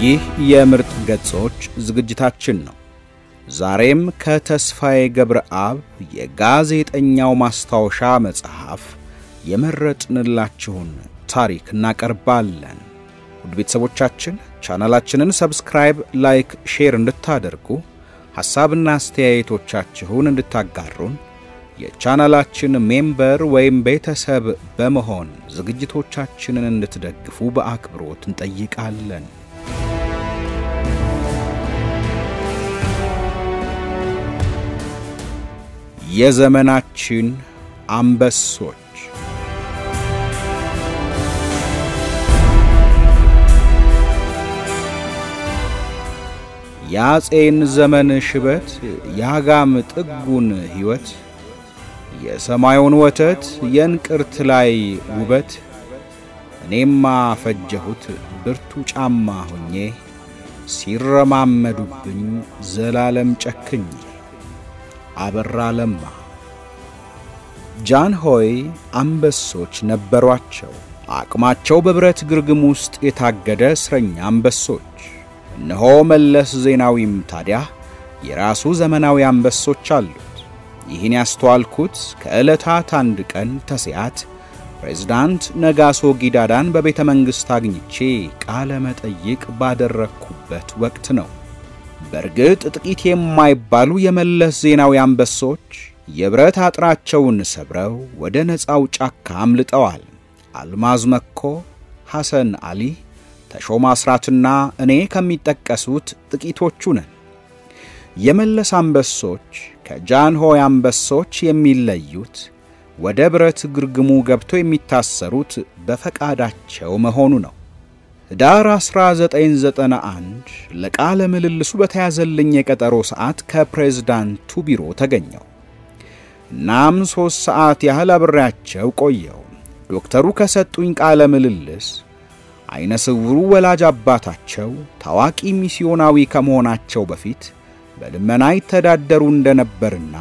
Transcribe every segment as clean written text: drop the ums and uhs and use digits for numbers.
ይህ የምርጥ ገጾች ዝግጅታችን ነው። ዛሬም ከተስፋዬ ገብረአብ የጋዜጠኛው ማስታወሻ መጽሐፍ የመረጥንላችሁን ታሪክ እናቀርባለን። ውድ ቤተሰቦቻችን ቻናላችንን ሰብስክራይብ፣ ላይክ፣ ሼር እንድታደርጉ ሐሳብና አስተያየቶቻችሁን እንድታጋሩን የቻናላችን ሜምበር ወይም ቤተሰብ በመሆን ዝግጅቶቻችንን እንድትደግፉ በአክብሮት እንጠይቃለን። የዘመናችን አንበሶች። ያጼን ዘመን ሽበት ያጋም ጥጉን ሕይወት የሰማዩን ወተት የንቅርት ላይ ውበት እኔማ ፈጀሁት ብርቱ ጫማ ሆኜ ሲረማመዱብኝ ዘላለም ጨክኝ። አበራ ለማ። ጃንሆይ አንበሶች ነበሯቸው። አቅማቸው በብረት ግርግም ውስጥ የታገደ እስረኛ አንበሶች። እነሆ መለስ ዜናዊም ታዲያ የራሱ ዘመናዊ አንበሶች አሉት። ይህን ያስተዋልኩት ከዕለታት አንድ ቀን ተሲያት ፕሬዝዳንት ነጋሶ ጊዳዳን በቤተ መንግሥት አግኝቼ ቃለ መጠይቅ ባደረኩበት ወቅት ነው። በርግጥ ጥቂት የማይባሉ የመለስ ዜናዊ አንበሶች የብረት አጥራቸውን ሰብረው ወደ ነፃው ጫካ አምልጠዋል። አልማዝ መኮ፣ ሐሰን አሊ፣ ተሾመ አስራትና እኔ ከሚጠቀሱት ጥቂቶቹ ነን። የመለስ አንበሶች ከጃንሆይ አንበሶች የሚለዩት ወደ ብረት ግርግሙ ገብቶ የሚታሰሩት በፈቃዳቸው መሆኑ ነው። ዳር 1991 ለቃለ ምልልሱ በተያዘልኝ የቀጠሮ ሰዓት ከፕሬዝዳንቱ ቢሮ ተገኘው። እናም 3 ሰዓት ያህል አብሬያቸው ቆየው። ዶክተሩ ከሰጡኝ ቃለ ምልልስ አይነ ስውሩ ወላጅ አባታቸው ታዋቂ ሚስዮናዊ ከመሆናቸው በፊት በልመና ይተዳደሩ እንደነበርና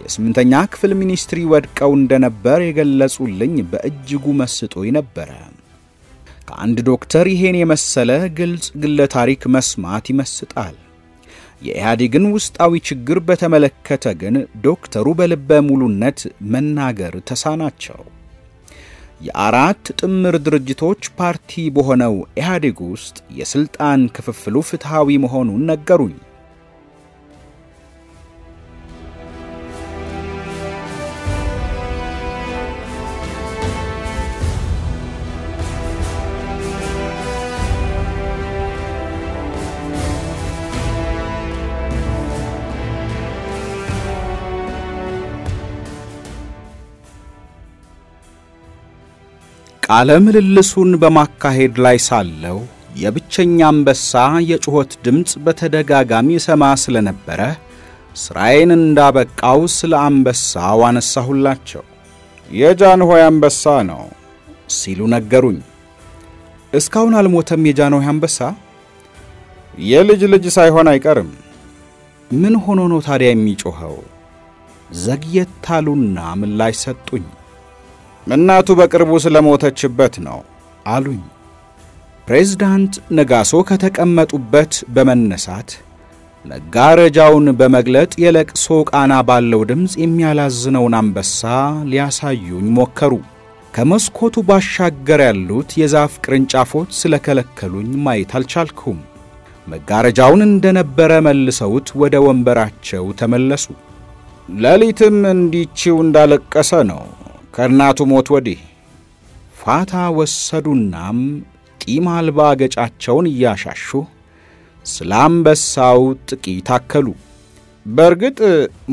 የ8ኛ ክፍል ሚኒስትሪ ወድቀው እንደነበር የገለጹልኝ በእጅጉ መስጦኝ ነበር። ከአንድ ዶክተር ይሄን የመሰለ ግልጽ ግለ ታሪክ መስማት ይመስጣል። የኢህአዴግን ውስጣዊ ችግር በተመለከተ ግን ዶክተሩ በልበ ሙሉነት መናገር ተሳናቸው። የአራት ጥምር ድርጅቶች ፓርቲ በሆነው ኢህአዴግ ውስጥ የስልጣን ክፍፍሉ ፍትሃዊ መሆኑን ነገሩኝ። ቃለ ምልልሱን በማካሄድ ላይ ሳለው የብቸኛ አንበሳ የጩኸት ድምጽ በተደጋጋሚ ሰማ ስለነበረ ስራዬን እንዳበቃው ስለ አንበሳው አነሳሁላቸው። የጃንሆይ አንበሳ ነው ሲሉ ነገሩኝ። እስካሁን አልሞተም የጃንሆይ አንበሳ? የልጅ ልጅ ሳይሆን አይቀርም። ምን ሆኖ ነው ታዲያ የሚጮኸው? ዘግየታሉና ምላሽ ሰጡኝ። እናቱ በቅርቡ ስለሞተችበት ነው አሉኝ። ፕሬዝዳንት ነጋሶ ከተቀመጡበት በመነሳት መጋረጃውን በመግለጥ የለቅሶ ቃና ባለው ድምጽ የሚያላዝነውን አንበሳ ሊያሳዩኝ ሞከሩ። ከመስኮቱ ባሻገር ያሉት የዛፍ ቅርንጫፎች ስለከለከሉኝ ማየት አልቻልኩም። መጋረጃውን እንደነበረ መልሰውት ወደ ወንበራቸው ተመለሱ። ሌሊትም እንዲችው እንዳለቀሰ ነው ከእናቱ ሞት ወዲህ። ፋታ ወሰዱናም ጢም አልባ ገጫቸውን እያሻሹ ስለ አንበሳው ጥቂት አከሉ። በርግጥ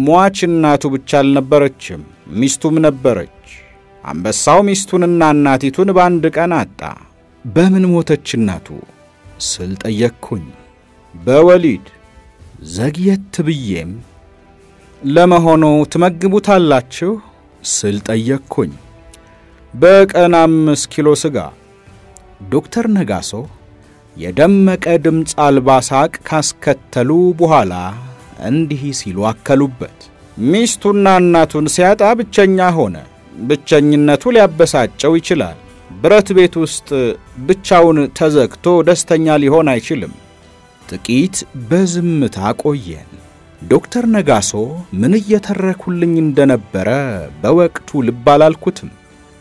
ሟች እናቱ ብቻ አልነበረችም፣ ሚስቱም ነበረች። አንበሳው ሚስቱንና እናቲቱን በአንድ ቀን አጣ። በምን ሞተች እናቱ ስል ጠየቅኩኝ። በወሊድ። ዘግየት ብዬም ለመሆኑ ትመግቡታላችሁ ስል ጠየቅኩኝ። በቀን 5 ኪሎ ስጋ። ዶክተር ነጋሶ የደመቀ ድምጽ አልባ ሳቅ ካስከተሉ በኋላ እንዲህ ሲሉ አከሉበት። ሚስቱና እናቱን ሲያጣ ብቸኛ ሆነ። ብቸኝነቱ ሊያበሳጨው ይችላል። ብረት ቤት ውስጥ ብቻውን ተዘግቶ ደስተኛ ሊሆን አይችልም። ጥቂት በዝምታ ቆየን። ዶክተር ነጋሶ ምን እየተረኩልኝ እንደነበረ በወቅቱ ልብ አላልኩትም።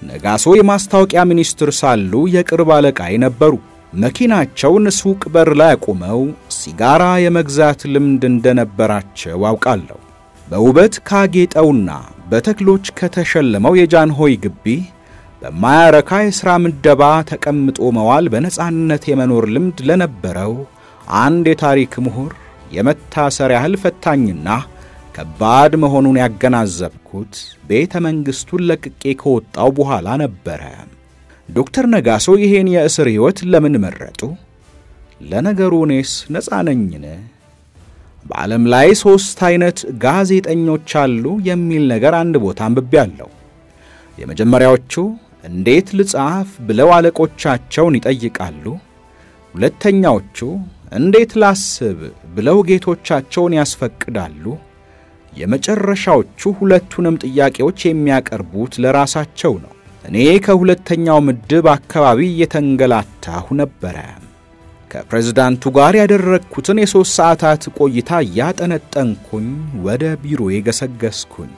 ነጋሶ የማስታወቂያ ሚኒስትር ሳሉ የቅርብ አለቃይ ነበሩ። መኪናቸውን ሱቅ በር ላይ አቁመው ሲጋራ የመግዛት ልምድ እንደነበራቸው አውቃለሁ። በውበት ካጌጠውና በተክሎች ከተሸለመው የጃንሆይ ግቢ በማያረካ የሥራ ምደባ ተቀምጦ መዋል በነጻነት የመኖር ልምድ ለነበረው አንድ የታሪክ ምሁር የመታሰር ያህል ፈታኝና ከባድ መሆኑን ያገናዘብኩት ቤተ መንግሥቱን ለቅቄ ከወጣው በኋላ ነበረ። ዶክተር ነጋሶ ይሄን የእስር ሕይወት ለምን መረጡ? ለነገሩ እኔስ ነፃ ነኝን? በዓለም ላይ 3 አይነት ጋዜጠኞች አሉ የሚል ነገር አንድ ቦታ አንብቤያለሁ። የመጀመሪያዎቹ እንዴት ልጻፍ ብለው አለቆቻቸውን ይጠይቃሉ። ሁለተኛዎቹ እንዴት ላስብ ብለው ጌቶቻቸውን ያስፈቅዳሉ። የመጨረሻዎቹ ሁለቱንም ጥያቄዎች የሚያቀርቡት ለራሳቸው ነው። እኔ ከሁለተኛው ምድብ አካባቢ የተንገላታሁ ነበረ። ከፕሬዝዳንቱ ጋር ያደረግኩትን የ3 ሰዓታት ቆይታ ያጠነጠንኩኝ ወደ ቢሮዬ ገሰገስኩኝ።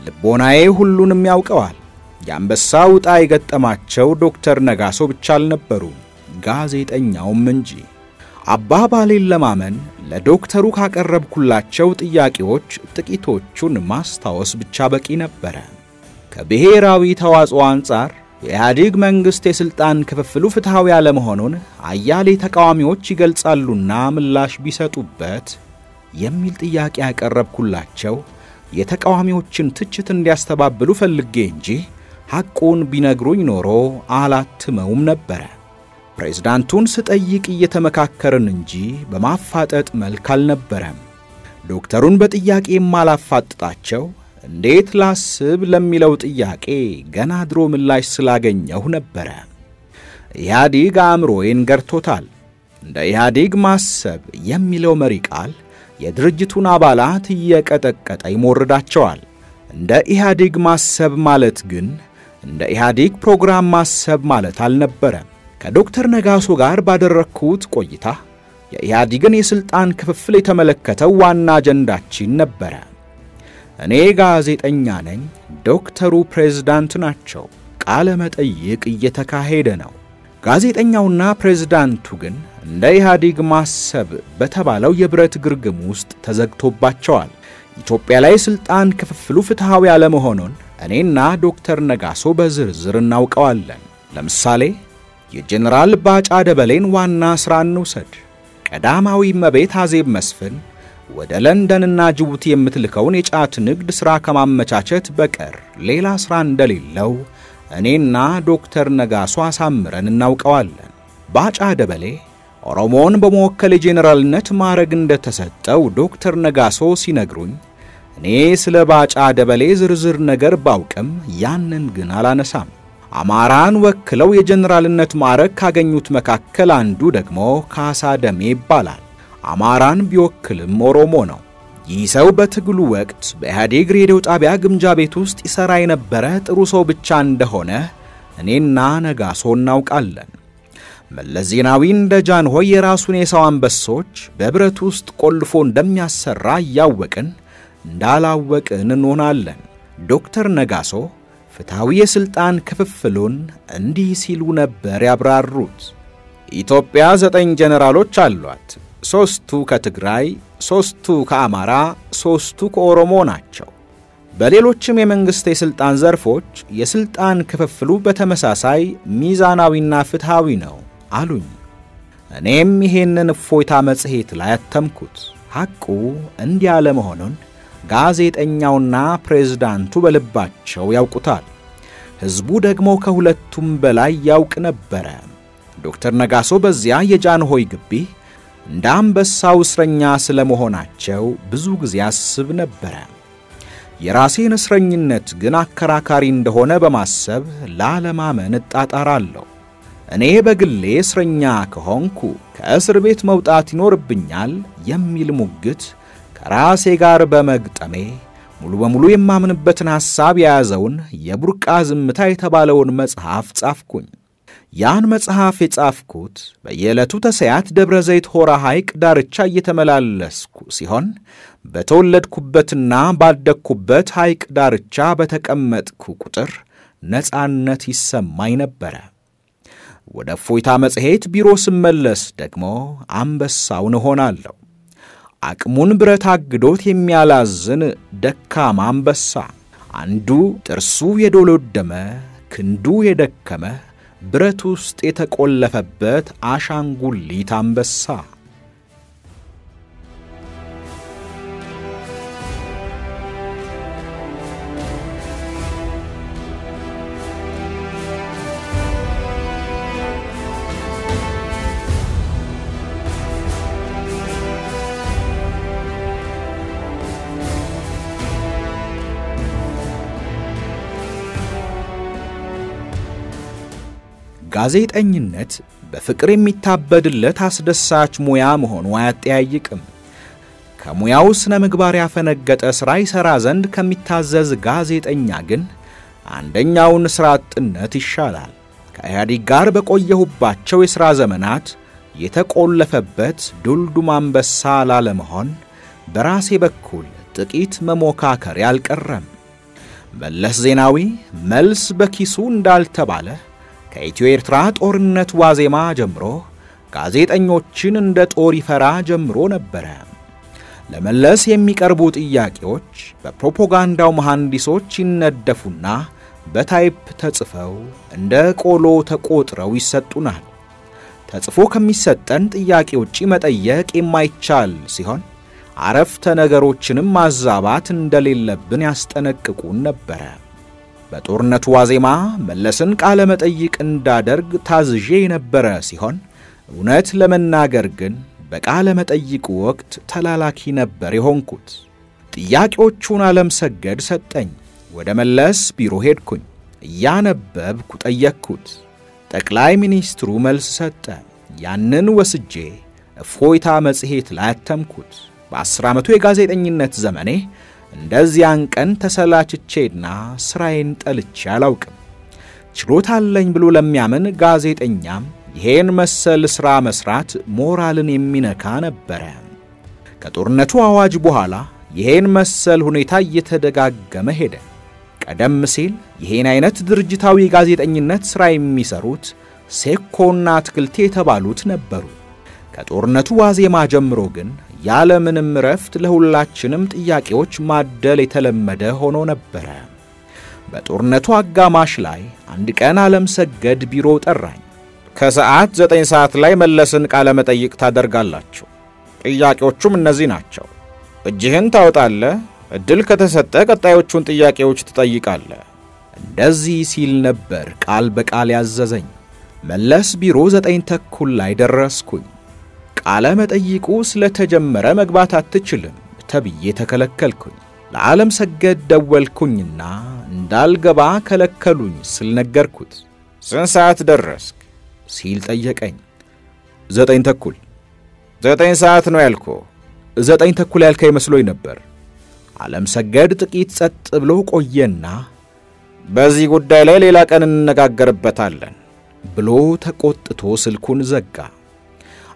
ልቦናዬ ሁሉንም ያውቀዋል። የአንበሳ ውጣ የገጠማቸው ዶክተር ነጋሶ ብቻ አልነበሩም፣ ጋዜጠኛውም እንጂ። አባባሌን ለማመን ለዶክተሩ ካቀረብኩላቸው ጥያቄዎች ጥቂቶቹን ማስታወስ ብቻ በቂ ነበረ። ከብሔራዊ ተዋጽኦ አንጻር የኢህአዴግ መንግሥት የሥልጣን ክፍፍሉ ፍትሐዊ ያለመሆኑን አያሌ ተቃዋሚዎች ይገልጻሉና ምላሽ ቢሰጡበት የሚል ጥያቄ ያቀረብኩላቸው የተቃዋሚዎችን ትችት እንዲያስተባብሉ ፈልጌ እንጂ ሐቁን ቢነግሩኝ ኖሮ አላትመውም ነበረ። ፕሬዝዳንቱን ስጠይቅ እየተመካከርን እንጂ በማፋጠጥ መልክ አልነበረም። ዶክተሩን በጥያቄ ማላፋጥጣቸው እንዴት ላስብ ለሚለው ጥያቄ ገና ድሮ ምላሽ ስላገኘሁ ነበረ። ኢህአዴግ አእምሮዬን ገርቶታል። እንደ ኢህአዴግ ማሰብ የሚለው መሪ ቃል የድርጅቱን አባላት እየቀጠቀጠ ይሞርዳቸዋል። እንደ ኢህአዴግ ማሰብ ማለት ግን እንደ ኢህአዴግ ፕሮግራም ማሰብ ማለት አልነበረም። ከዶክተር ነጋሶ ጋር ባደረኩት ቆይታ የኢህአዴግን የሥልጣን ክፍፍል የተመለከተው ዋና አጀንዳችን ነበረ። እኔ ጋዜጠኛ ነኝ፣ ዶክተሩ ፕሬዝዳንት ናቸው። ቃለ መጠይቅ እየተካሄደ ነው። ጋዜጠኛውና ፕሬዝዳንቱ ግን እንደ ኢህአዴግ ማሰብ በተባለው የብረት ግርግም ውስጥ ተዘግቶባቸዋል። ኢትዮጵያ ላይ ሥልጣን ክፍፍሉ ፍትሐዊ ያለመሆኑን እኔና ዶክተር ነጋሶ በዝርዝር እናውቀዋለን። ለምሳሌ የጀነራል ባጫ ደበሌን ዋና ሥራ እንውሰድ። ቀዳማዊ እመቤት አዜብ መስፍን ወደ ለንደንና ጅቡቲ የምትልከውን የጫት ንግድ ሥራ ከማመቻቸት በቀር ሌላ ሥራ እንደሌለው እኔና ዶክተር ነጋሶ አሳምረን እናውቀዋለን። ባጫ ደበሌ ኦሮሞን በመወከል የጄኔራልነት ማዕረግ እንደተሰጠው ዶክተር ነጋሶ ሲነግሩኝ እኔ ስለ ባጫ ደበሌ ዝርዝር ነገር ባውቅም ያንን ግን አላነሳም። አማራን ወክለው የጄኔራልነት ማዕረግ ካገኙት መካከል አንዱ ደግሞ ካሳ ደሜ ይባላል። አማራን ቢወክልም ኦሮሞ ነው። ይህ ሰው በትግሉ ወቅት በኢህአዴግ ሬዲዮ ጣቢያ ግምጃ ቤት ውስጥ ይሰራ የነበረ ጥሩ ሰው ብቻ እንደሆነ እኔና ነጋሶ እናውቃለን። መለስ ዜናዊ እንደ ጃንሆይ የራሱን የሰው አንበሶች በብረት ውስጥ ቆልፎ እንደሚያሰራ እያወቅን እንዳላወቅን እንሆናለን። ዶክተር ነጋሶ ፍትሐዊ የሥልጣን ክፍፍሉን እንዲህ ሲሉ ነበር ያብራሩት። ኢትዮጵያ 9 ጄኔራሎች አሏት። 3ቱ ከትግራይ፣ 3ቱ ከአማራ፣ 3ቱ ከኦሮሞ ናቸው። በሌሎችም የመንግሥት የሥልጣን ዘርፎች የሥልጣን ክፍፍሉ በተመሳሳይ ሚዛናዊና ፍትሐዊ ነው አሉኝ። እኔም ይሄንን እፎይታ መጽሔት ላይ አተምኩት። ሐቁ እንዲህ ያለ መሆኑን ጋዜጠኛውና ፕሬዝዳንቱ በልባቸው ያውቁታል። ሕዝቡ ደግሞ ከሁለቱም በላይ ያውቅ ነበረ። ዶክተር ነጋሶ በዚያ የጃንሆይ ግቢ እንደ አንበሳው እስረኛ ስለመሆናቸው ብዙ ጊዜ አስብ ነበረ። የራሴን እስረኝነት ግን አከራካሪ እንደሆነ በማሰብ ላለማመን እጣጣራለሁ። እኔ በግሌ እስረኛ ከሆንኩ ከእስር ቤት መውጣት ይኖርብኛል የሚል ሙግት ከራሴ ጋር በመግጠሜ ሙሉ በሙሉ የማምንበትን ሐሳብ የያዘውን የቡርቃ ዝምታ የተባለውን መጽሐፍ ጻፍኩኝ። ያን መጽሐፍ የጻፍኩት በየዕለቱ ተሰያት ደብረ ዘይት ሆራ ሐይቅ ዳርቻ እየተመላለስኩ ሲሆን በተወለድኩበትና ባደግኩበት ሐይቅ ዳርቻ በተቀመጥኩ ቁጥር ነፃነት ይሰማኝ ነበረ። ወደ እፎይታ መጽሔት ቢሮ ስመለስ ደግሞ አንበሳውን እሆናለሁ። አቅሙን ብረት አግዶት የሚያላዝን ደካማ አንበሳ፣ አንዱ ጥርሱ የዶሎደመ ክንዱ የደከመ ብረት ውስጥ የተቆለፈበት አሻንጉሊት አንበሳ። ጋዜጠኝነት በፍቅር የሚታበድለት አስደሳች ሙያ መሆኑ አያጠያይቅም። ከሙያው ስነ ምግባር ያፈነገጠ ሥራ ይሠራ ዘንድ ከሚታዘዝ ጋዜጠኛ ግን አንደኛውን ሥራ አጥነት ይሻላል። ከኢህአዴግ ጋር በቆየሁባቸው የሥራ ዘመናት የተቆለፈበት ዱልዱም አንበሳ ላለመሆን በራሴ በኩል ጥቂት መሞካከር ያልቀረም። መለስ ዜናዊ መልስ በኪሱ እንዳልተባለ ከኢትዮ ኤርትራ ጦርነት ዋዜማ ጀምሮ ጋዜጠኞችን እንደ ጦር ይፈራ ጀምሮ ነበረ። ለመለስ የሚቀርቡ ጥያቄዎች በፕሮፓጋንዳው መሐንዲሶች ይነደፉና በታይፕ ተጽፈው እንደ ቆሎ ተቆጥረው ይሰጡናል። ተጽፎ ከሚሰጠን ጥያቄ ውጪ መጠየቅ የማይቻል ሲሆን አረፍተ ነገሮችንም ማዛባት እንደሌለብን ያስጠነቅቁን ነበረ። በጦርነቱ ዋዜማ መለስን ቃለ መጠይቅ እንዳደርግ ታዝዤ የነበረ ሲሆን እውነት ለመናገር ግን በቃለ መጠይቁ ወቅት ተላላኪ ነበር የሆንኩት። ጥያቄዎቹን ዓለምሰገድ ሰጠኝ። ወደ መለስ ቢሮ ሄድኩኝ። እያነበብኩ ጠየቅኩት። ጠቅላይ ሚኒስትሩ መልስ ሰጠ። ያንን ወስጄ እፎይታ መጽሔት ላይ አተምኩት። በ10 ዓመቱ የጋዜጠኝነት ዘመኔ እንደዚያን ቀን ተሰላችቼና ስራዬን ጠልቼ አላውቅም። ችሎታ አለኝ ብሎ ለሚያምን ጋዜጠኛም ይሄን መሰል ሥራ መስራት ሞራልን የሚነካ ነበረ። ከጦርነቱ አዋጅ በኋላ ይሄን መሰል ሁኔታ እየተደጋገመ ሄደ። ቀደም ሲል ይሄን አይነት ድርጅታዊ ጋዜጠኝነት ሥራ የሚሰሩት ሴኮና አትክልቴ የተባሉት ነበሩ። ከጦርነቱ ዋዜማ ጀምሮ ግን ያለ ምንም ረፍት ለሁላችንም ጥያቄዎች ማደል የተለመደ ሆኖ ነበረ። በጦርነቱ አጋማሽ ላይ አንድ ቀን ዓለምሰገድ ቢሮ ጠራኝ። ከሰዓት 9 ሰዓት ላይ መለስን ቃለ መጠይቅ ታደርጋላችሁ። ጥያቄዎቹም እነዚህ ናቸው። እጅህን ታወጣለህ፣ እድል ከተሰጠ ቀጣዮቹን ጥያቄዎች ትጠይቃለህ። እንደዚህ ሲል ነበር ቃል በቃል ያዘዘኝ። መለስ ቢሮ 9 ተኩል ላይ ደረስኩኝ። ቃለ መጠይቁ ስለተጀመረ መግባት አትችልም ተብዬ ተከለከልኩኝ። ለዓለምሰገድ ደወልኩኝና እንዳልገባ ከለከሉኝ ስል ነገርኩት። ስንት ሰዓት ደረስክ ሲል ጠየቀኝ። 9 ተኩል። 9 ሰዓት ነው ያልኩህ። 9 ተኩል ያልከኝ መስሎኝ ነበር። ዓለምሰገድ ጥቂት ጸጥ ብሎ ቆየና በዚህ ጉዳይ ላይ ሌላ ቀን እንነጋገርበታለን ብሎ ተቆጥቶ ስልኩን ዘጋ።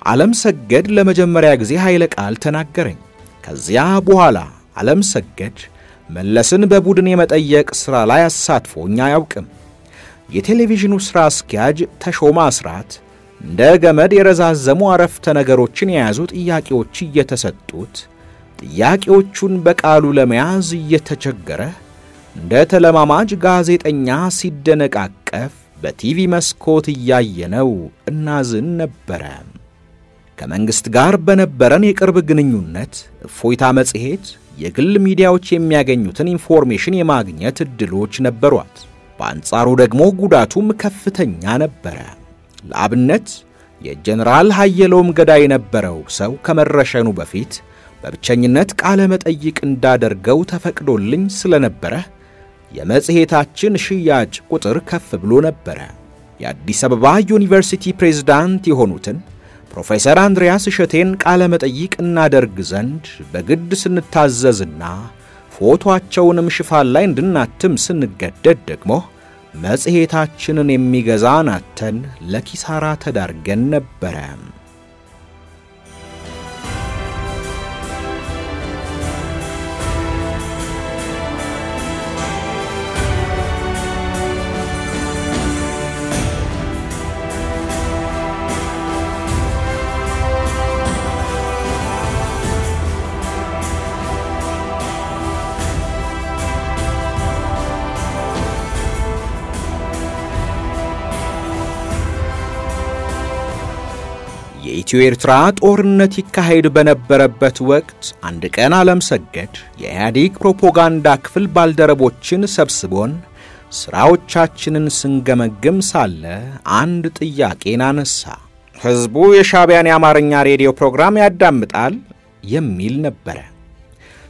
ዓለምሰገድ ለመጀመሪያ ጊዜ ኃይለ ቃል ተናገረኝ። ከዚያ በኋላ ዓለምሰገድ መለስን በቡድን የመጠየቅ ሥራ ላይ አሳትፎኝ አያውቅም። የቴሌቪዥኑ ሥራ አስኪያጅ ተሾመ አስራት እንደ ገመድ የረዛዘሙ አረፍተ ነገሮችን የያዙ ጥያቄዎች እየተሰጡት ጥያቄዎቹን በቃሉ ለመያዝ እየተቸገረ እንደ ተለማማጅ ጋዜጠኛ ሲደነቃቀፍ በቲቪ መስኮት እያየነው እናዝን ነበረ። ከመንግስት ጋር በነበረን የቅርብ ግንኙነት እፎይታ መጽሔት የግል ሚዲያዎች የሚያገኙትን ኢንፎርሜሽን የማግኘት እድሎች ነበሯት። በአንጻሩ ደግሞ ጉዳቱም ከፍተኛ ነበረ። ለአብነት የጀነራል ኃየሎም ገዳይ የነበረው ሰው ከመረሸኑ በፊት በብቸኝነት ቃለ መጠይቅ እንዳደርገው ተፈቅዶልኝ ስለነበረ የመጽሔታችን ሽያጭ ቁጥር ከፍ ብሎ ነበረ። የአዲስ አበባ ዩኒቨርሲቲ ፕሬዝዳንት የሆኑትን ፕሮፌሰር አንድሪያስ እሸቴን ቃለ መጠይቅ እናደርግ ዘንድ በግድ ስንታዘዝና ፎቶአቸውንም ሽፋን ላይ እንድናትም ስንገደድ ደግሞ መጽሔታችንን የሚገዛን አተን ለኪሳራ ተዳርገን ነበረ። የኢትዮ ኤርትራ ጦርነት ይካሄድ በነበረበት ወቅት አንድ ቀን ዓለምሰገድ የኢህአዴግ ፕሮፓጋንዳ ክፍል ባልደረቦችን ሰብስቦን ስራዎቻችንን ስንገመግም ሳለ አንድ ጥያቄን አነሳ። ህዝቡ የሻዕቢያን የአማርኛ ሬዲዮ ፕሮግራም ያዳምጣል የሚል ነበር።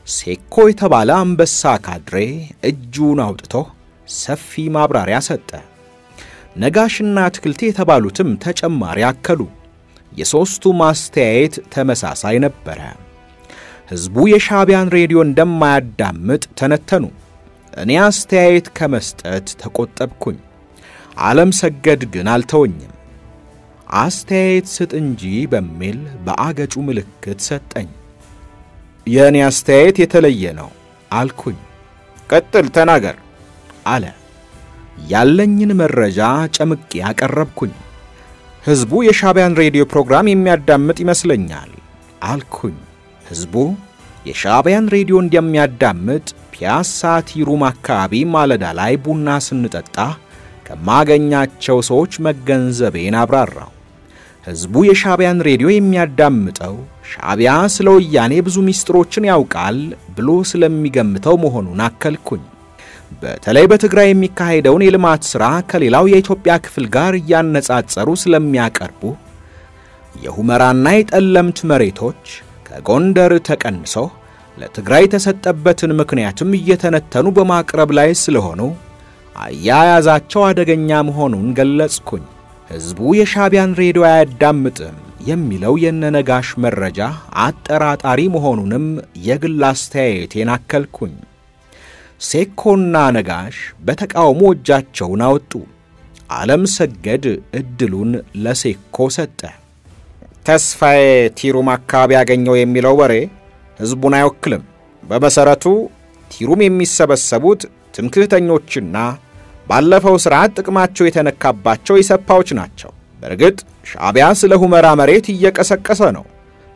ሴኮ የተባለ አንበሳ ካድሬ እጁን አውጥቶ ሰፊ ማብራሪያ ሰጠ። ነጋሽና አትክልቴ የተባሉትም ተጨማሪ አከሉ። የሶስቱ ማስተያየት ተመሳሳይ ነበር። ህዝቡ የሻዕቢያን ሬዲዮ እንደማያዳምጥ ተነተኑ። እኔ አስተያየት ከመስጠት ተቆጠብኩኝ። ዓለምሰገድ ግን አልተወኝም። አስተያየት ስጥ እንጂ በሚል በአገጩ ምልክት ሰጠኝ። የኔ አስተያየት የተለየ ነው አልኩኝ። ቀጥል ተናገር አለ። ያለኝን መረጃ ጨምቄ ያቀረብኩኝ። ህዝቡ የሻዕቢያን ሬዲዮ ፕሮግራም የሚያዳምጥ ይመስለኛል አልኩኝ። ህዝቡ የሻዕቢያን ሬዲዮ እንደሚያዳምጥ ፒያሳ ቲሩም አካባቢ ማለዳ ላይ ቡና ስንጠጣ ከማገኛቸው ሰዎች መገንዘቤን አብራራው። ህዝቡ የሻዕቢያን ሬዲዮ የሚያዳምጠው ሻዕቢያ ስለ ወያኔ ብዙ ሚስጥሮችን ያውቃል ብሎ ስለሚገምተው መሆኑን አከልኩኝ። በተለይ በትግራይ የሚካሄደውን የልማት ሥራ ከሌላው የኢትዮጵያ ክፍል ጋር ያነጻጸሩ ስለሚያቀርቡ የሁመራና የጠለምት መሬቶች ከጎንደር ተቀንሶ ለትግራይ ተሰጠበትን ምክንያትም እየተነተኑ በማቅረብ ላይ ስለሆኑ አያያዛቸው አደገኛ መሆኑን ገለጽኩኝ። ህዝቡ የሻዕቢያን ሬዲዮ አያዳምጥም የሚለው የነነጋሽ መረጃ አጠራጣሪ መሆኑንም የግል አስተያየቴን አከልኩኝ። ሴኮና ነጋሽ በተቃውሞ እጃቸውን አወጡ። ዓለምሰገድ እድሉን ለሴኮ ሰጠ። ተስፋዬ ቲሩም አካባቢ ያገኘው የሚለው ወሬ ህዝቡን አይወክልም። በመሰረቱ ቲሩም የሚሰበሰቡት ትምክህተኞችና ባለፈው ስርዓት ጥቅማቸው የተነካባቸው ኢሰፓዎች ናቸው። በርግጥ ሻዕቢያ ስለ ሁመራ መሬት እየቀሰቀሰ ነው።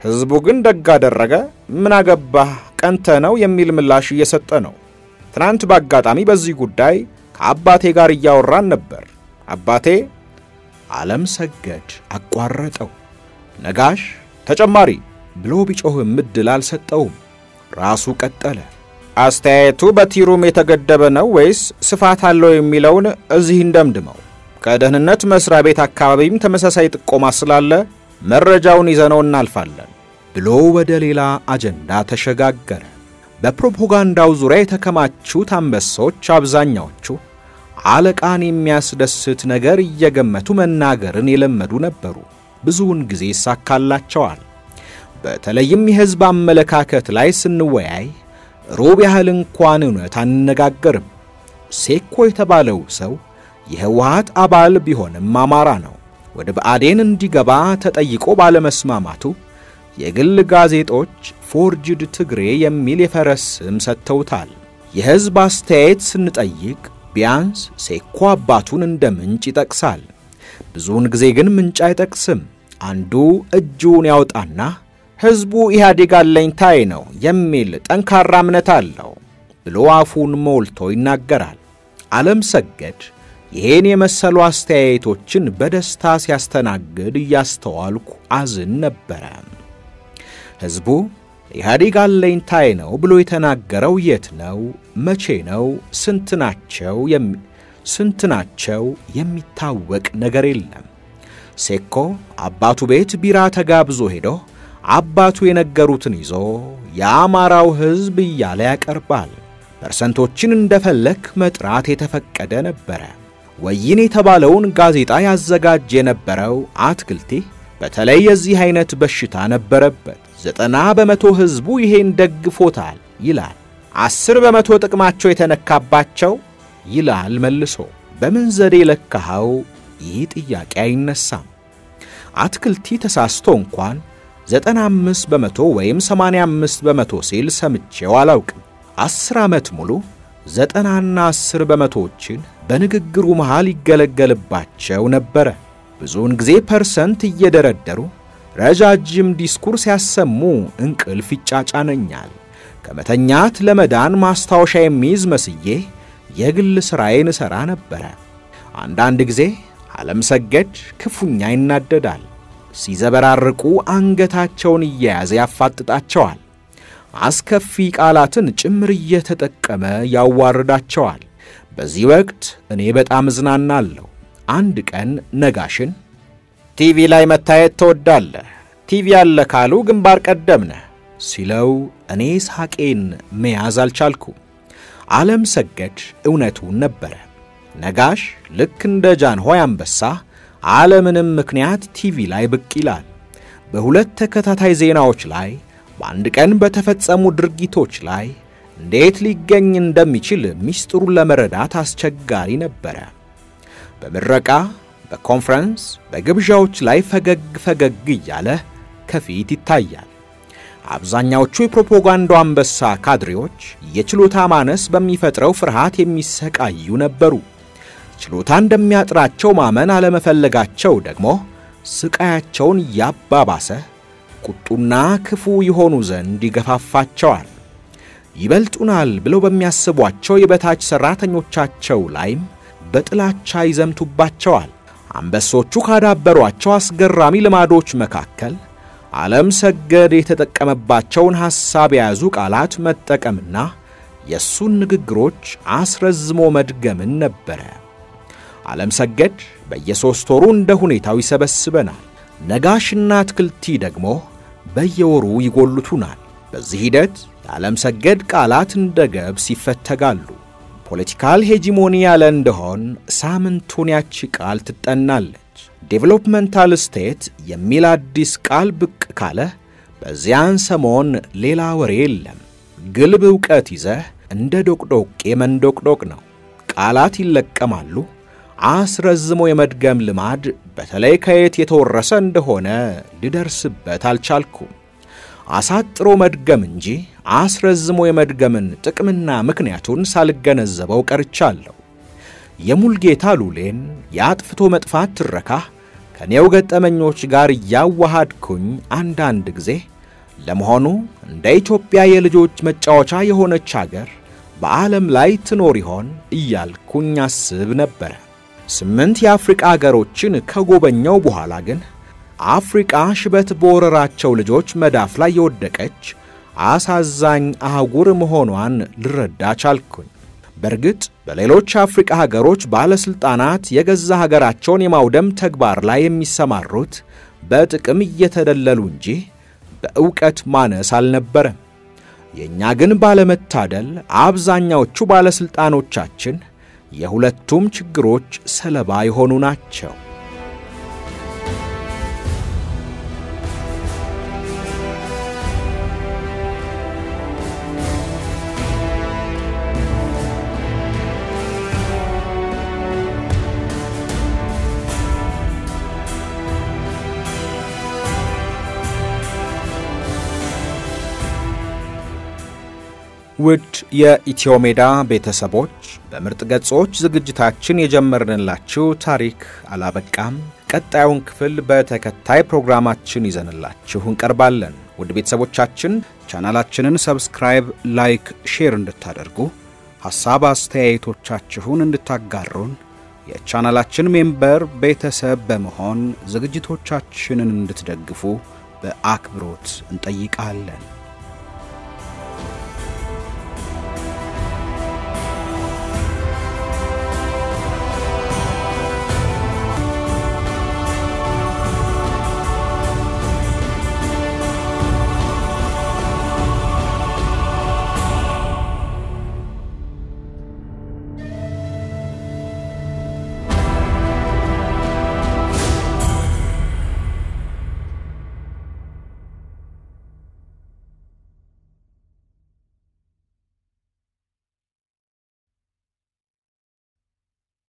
ህዝቡ ግን ደግ አደረገ፣ ምን አገባህ ቀንተ ነው የሚል ምላሽ እየሰጠ ነው። ትናንት በአጋጣሚ በዚህ ጉዳይ ከአባቴ ጋር እያወራን ነበር። አባቴ ዓለምሰገድ አቋረጠው። ነጋሽ ተጨማሪ ብሎ ቢጮህም እድል አልሰጠውም። ራሱ ቀጠለ። አስተያየቱ በቲሩም የተገደበ ነው ወይስ ስፋት አለው የሚለውን እዚህ እንደምድመው። ከደህንነት መስሪያ ቤት አካባቢም ተመሳሳይ ጥቆማ ስላለ መረጃውን ይዘነው እናልፋለን ብሎ ወደ ሌላ አጀንዳ ተሸጋገረ። በፕሮፓጋንዳው ዙሪያ የተከማቹት አንበሶች አብዛኛዎቹ አለቃን የሚያስደስት ነገር እየገመቱ መናገርን የለመዱ ነበሩ። ብዙውን ጊዜ ይሳካላቸዋል። በተለይም የህዝብ አመለካከት ላይ ስንወያይ ሩብ ያህል እንኳን እውነት አንነጋገርም። ሴኮ የተባለው ሰው የህወሓት አባል ቢሆንም አማራ ነው። ወደ ብአዴን እንዲገባ ተጠይቆ ባለመስማማቱ የግል ጋዜጦች ፎርጅድ ትግሬ የሚል የፈረስ ስም ሰጥተውታል። የህዝብ አስተያየት ስንጠይቅ ቢያንስ ሴኮ አባቱን እንደ ምንጭ ይጠቅሳል። ብዙውን ጊዜ ግን ምንጭ አይጠቅስም። አንዱ እጁን ያውጣና ህዝቡ ኢህአዴግ አለኝታዬ ነው የሚል ጠንካራ እምነት አለው ብሎ አፉን ሞልቶ ይናገራል። ዓለምሰገድ ይሄን የመሰሉ አስተያየቶችን በደስታ ሲያስተናግድ እያስተዋልኩ አዝን ነበረ። ህዝቡ ኢህአዴግ አለኝታዬ ነው ብሎ የተናገረው የት ነው? መቼ ነው? ስንት ናቸው የሚታወቅ ነገር የለም። ሴኮ አባቱ ቤት ቢራ ተጋብዞ ሄዶ አባቱ የነገሩትን ይዞ የአማራው ህዝብ እያለ ያቀርባል። ፐርሰንቶችን እንደፈለክ መጥራት የተፈቀደ ነበር። ወይን የተባለውን ጋዜጣ ያዘጋጅ የነበረው አትክልቴ በተለይ የዚህ አይነት በሽታ ነበረበት። 90% ህዝቡ ይሄን ደግፎታል ይላል። 10% ጥቅማቸው የተነካባቸው ይላል መልሶ። በምን ዘዴ ለካው? ይህ ጥያቄ አይነሳም። አትክልቲ ተሳስቶ እንኳን 95% ወይም 85% ሲል ሰምቼው አላውቅም። 10 ዓመት ሙሉ 90ና 10%ዎችን በንግግሩ መሃል ይገለገልባቸው ነበረ። ብዙውን ጊዜ ፐርሰንት እየደረደሩ ረጃጅም ዲስኩርስ ያሰሙ እንቅልፍ ይጫጫነኛል። ከመተኛት ለመዳን ማስታወሻ የሚይዝ መስዬ የግል ሥራዬን እሠራ ነበረ። አንዳንድ ጊዜ ዓለምሰገድ ክፉኛ ይናደዳል። ሲዘበራርቁ አንገታቸውን እየያዘ ያፋጥጣቸዋል። አስከፊ ቃላትን ጭምር እየተጠቀመ ያዋርዳቸዋል። በዚህ ወቅት እኔ በጣም እዝናናለሁ። አንድ ቀን ነጋሽን ቲቪ ላይ መታየት ትወዳለህ? ቲቪ ያለ ካሉ ግንባር ቀደም ነህ ሲለው እኔ ሳቄን መያዝ አልቻልኩም። ዓለምሰገድ እውነቱን ነበረ። ነጋሽ ልክ እንደ ጃንሆይ አንበሳ ዓለምንም ምክንያት ቲቪ ላይ ብቅ ይላል። በሁለት ተከታታይ ዜናዎች ላይ በአንድ ቀን በተፈጸሙ ድርጊቶች ላይ እንዴት ሊገኝ እንደሚችል ሚስጥሩን ለመረዳት አስቸጋሪ ነበረ። በምረቃ፣ በኮንፈረንስ፣ በግብዣዎች ላይ ፈገግ እያለ ከፊት ይታያል። አብዛኛዎቹ የፕሮፓጋንዳ አንበሳ ካድሬዎች የችሎታ ማነስ በሚፈጥረው ፍርሃት የሚሰቃዩ ነበሩ። ችሎታ እንደሚያጥራቸው ማመን አለመፈለጋቸው ደግሞ ስቃያቸውን ያባባሰ ቁጡና ክፉ የሆኑ ዘንድ ይገፋፋቸዋል። ይበልጡናል ብለው በሚያስቧቸው የበታች ሰራተኞቻቸው ላይም በጥላቻ ይዘምቱባቸዋል። አንበሶቹ ካዳበሯቸው አስገራሚ ልማዶች መካከል ዓለምሰገድ የተጠቀመባቸውን ሐሳብ የያዙ ቃላት መጠቀምና የሱን ንግግሮች አስረዝሞ መድገምን ነበረ። ዓለምሰገድ በየ3 ወሩ እንደ ሁኔታው ይሰበስበናል። ነጋሽና አትክልቲ ደግሞ በየወሩ ይጎልቱናል። በዚህ ሂደት የዓለምሰገድ ቃላት እንደ ገብስ ይፈተጋሉ። ፖለቲካል ሄጂሞኒ ያለ እንደሆን ሳምንቱን ያቺ ቃል ትጠናለች። ዴቨሎፕመንታል ስቴት የሚል አዲስ ቃል ብቅ ካለ በዚያን ሰሞን ሌላ ወሬ የለም። ግልብ ዕውቀት ይዘህ እንደ ዶቅዶቄ መንዶቅዶቅ ነው። ቃላት ይለቀማሉ። አስረዝሞ የመድገም ልማድ በተለይ ከየት የተወረሰ እንደሆነ ልደርስበት አልቻልኩም። አሳጥሮ መድገም እንጂ አስረዝሞ የመድገምን ጥቅምና ምክንያቱን ሳልገነዘበው ቀርቻለሁ። የሙልጌታ ሉሌን የአጥፍቶ መጥፋት ትረካ ከኔው ገጠመኞች ጋር ያዋሃድኩኝ አንዳንድ ጊዜ ለመሆኑ እንደ ኢትዮጵያ የልጆች መጫወቻ የሆነች ሀገር በዓለም ላይ ትኖር ይሆን እያልኩኝ አስብ ነበር። 8 የአፍሪካ ሀገሮችን ከጎበኘው በኋላ ግን አፍሪካ ሽበት በወረራቸው ልጆች መዳፍ ላይ የወደቀች አሳዛኝ አህጉር መሆኗን ልረዳ ቻልኩኝ። በርግጥ በሌሎች አፍሪካ ሀገሮች ባለስልጣናት የገዛ ሀገራቸውን የማውደም ተግባር ላይ የሚሰማሩት በጥቅም እየተደለሉ እንጂ በእውቀት ማነስ አልነበረም። የኛ ግን ባለመታደል አብዛኛዎቹ ባለስልጣኖቻችን የሁለቱም ችግሮች ሰለባ የሆኑ ናቸው። ውድ የኢትዮሜዳ ቤተሰቦች በምርጥ ገጾች ዝግጅታችን የጀመርንላችሁ ታሪክ አላበቃም። ቀጣዩን ክፍል በተከታይ ፕሮግራማችን ይዘንላችሁ እንቀርባለን። ውድ ቤተሰቦቻችን ቻናላችንን ሰብስክራይብ፣ ላይክ፣ ሼር እንድታደርጉ ሐሳብ አስተያየቶቻችሁን እንድታጋሩን የቻናላችን ሜምበር ቤተሰብ በመሆን ዝግጅቶቻችንን እንድትደግፉ በአክብሮት እንጠይቃለን።